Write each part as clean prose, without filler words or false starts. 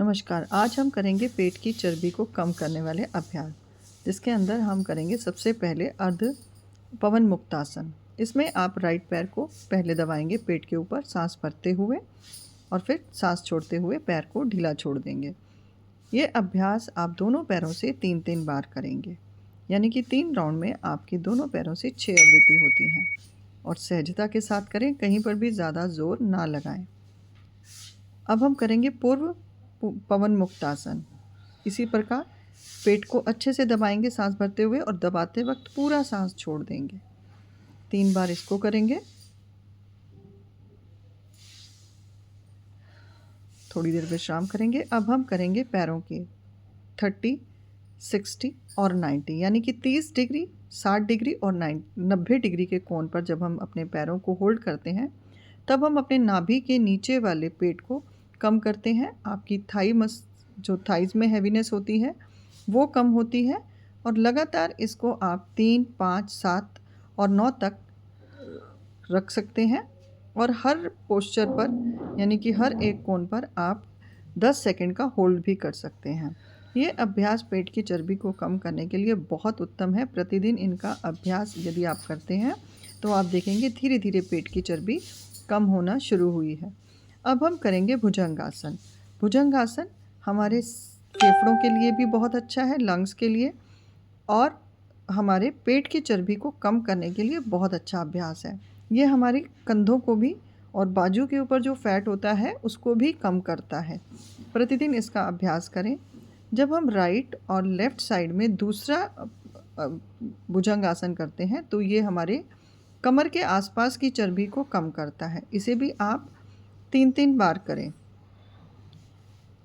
नमस्कार। आज हम करेंगे पेट की चर्बी को कम करने वाले अभ्यास, जिसके अंदर हम करेंगे सबसे पहले अर्ध पवन मुक्तासन। इसमें आप राइट पैर को पहले दबाएंगे पेट के ऊपर सांस भरते हुए और फिर सांस छोड़ते हुए पैर को ढीला छोड़ देंगे। ये अभ्यास आप दोनों पैरों से 3-3 बार करेंगे, यानी कि 3 राउंड में आपकी दोनों पैरों से 6 आवृत्ति होती हैं। और सहजता के साथ करें, कहीं पर भी ज़्यादा जोर ना लगाएं। अब हम करेंगे पूर्व पवन मुक्तासन। इसी प्रकार पेट को अच्छे से दबाएंगे सांस भरते हुए और दबाते वक्त पूरा सांस छोड़ देंगे। 3 बार इसको करेंगे। थोड़ी देर विश्राम करेंगे। अब हम करेंगे पैरों के 30, 60 और 90, यानी कि 30 डिग्री, 60 डिग्री और 90 डिग्री के कोण पर जब हम अपने पैरों को होल्ड करते हैं, तब हम अपने नाभि के नीचे वाले पेट को कम करते हैं। आपकी जो थाइज़ में हैवीनेस होती है वो कम होती है। और लगातार इसको आप 3, 5, 7 और 9 तक रख सकते हैं। और हर पोस्चर पर, यानी कि हर एक कोण पर आप 10 सेकंड का होल्ड भी कर सकते हैं। ये अभ्यास पेट की चर्बी को कम करने के लिए बहुत उत्तम है। प्रतिदिन इनका अभ्यास यदि आप करते हैं तो आप देखेंगे धीरे धीरे पेट की चर्बी कम होना शुरू हुई है। अब हम करेंगे भुजंगासन। भुजंगासन हमारे फेफड़ों के लिए भी बहुत अच्छा है, लंग्स के लिए, और हमारे पेट की चर्बी को कम करने के लिए बहुत अच्छा अभ्यास है। ये हमारे कंधों को भी और बाजू के ऊपर जो फैट होता है उसको भी कम करता है। प्रतिदिन इसका अभ्यास करें। जब हम राइट और लेफ़्ट साइड में दूसरा भुजंगासन करते हैं तो ये हमारे कमर के आसपास की चर्बी को कम करता है। इसे भी आप 3-3 बार करें।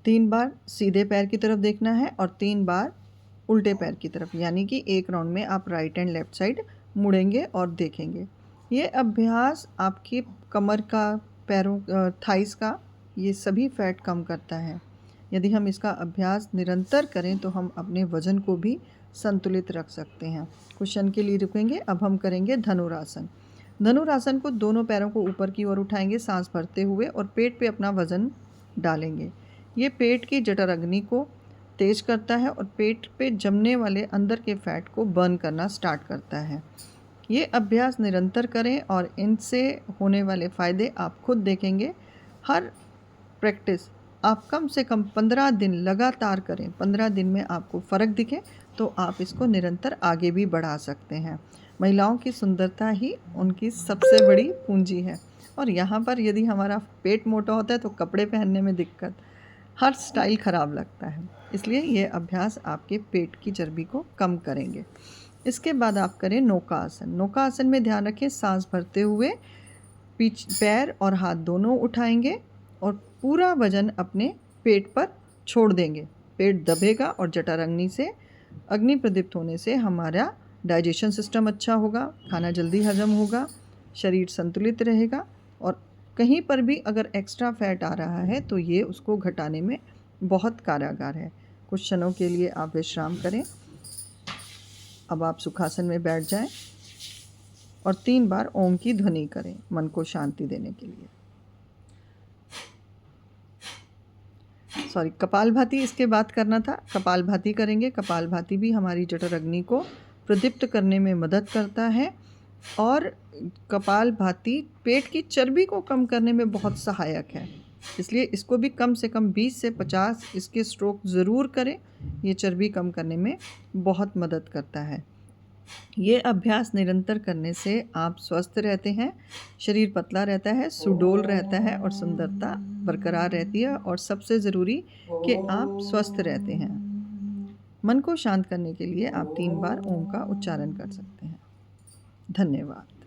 3 बार सीधे पैर की तरफ देखना है और 3 बार उल्टे पैर की तरफ, यानी कि एक राउंड में आप राइट एंड लेफ़्ट साइड मुड़ेंगे और देखेंगे। ये अभ्यास आपके कमर का, पैरों, थाइस का, ये सभी फैट कम करता है। यदि हम इसका अभ्यास निरंतर करें तो हम अपने वज़न को भी संतुलित रख सकते हैं। कुछ क्षण के लिए रुकेंगे। अब हम करेंगे धनुरासन। धनुरासन को दोनों पैरों को ऊपर की ओर उठाएंगे सांस भरते हुए और पेट पे अपना वज़न डालेंगे। ये पेट की जठराग्नि को तेज करता है और पेट पे जमने वाले अंदर के फैट को बर्न करना स्टार्ट करता है। ये अभ्यास निरंतर करें और इनसे होने वाले फ़ायदे आप खुद देखेंगे। हर प्रैक्टिस आप कम से कम 15 दिन लगातार करें। 15 दिन में आपको फ़र्क दिखे तो आप इसको निरंतर आगे भी बढ़ा सकते हैं। महिलाओं की सुंदरता ही उनकी सबसे बड़ी पूंजी है। और यहाँ पर यदि हमारा पेट मोटा होता है तो कपड़े पहनने में दिक्कत, हर स्टाइल ख़राब लगता है। इसलिए ये अभ्यास आपके पेट की चर्बी को कम करेंगे। इसके बाद आप करें नौका आसन। नौका आसन में ध्यान रखें, सांस भरते हुए पैर और हाथ दोनों उठाएंगे और पूरा वजन अपने पेट पर छोड़ देंगे। पेट दबेगा और जठराग्नि से अग्नि प्रदीप्त होने से हमारा डाइजेशन सिस्टम अच्छा होगा, खाना जल्दी हजम होगा, शरीर संतुलित रहेगा। और कहीं पर भी अगर एक्स्ट्रा फैट आ रहा है तो ये उसको घटाने में बहुत कारगर है। कुछ क्षणों के लिए आप विश्राम करें। अब आप सुखासन में बैठ जाएं और 3 बार ओम की ध्वनि करें मन को शांति देने के लिए। कपालभाति इसके बाद करना था। कपालभाति करेंगे। कपालभाति भी हमारी जठराग्नि को प्रदीप्त करने में मदद करता है और कपालभाति पेट की चर्बी को कम करने में बहुत सहायक है। इसलिए इसको भी कम से कम 20 से 50 इसके स्ट्रोक ज़रूर करें। ये चर्बी कम करने में बहुत मदद करता है। ये अभ्यास निरंतर करने से आप स्वस्थ रहते हैं, शरीर पतला रहता है, सुडौल रहता है और सुंदरता बरकरार रहती है। और सबसे ज़रूरी कि आप स्वस्थ रहते हैं। मन को शांत करने के लिए आप 3 बार ओम का उच्चारण कर सकते हैं। धन्यवाद।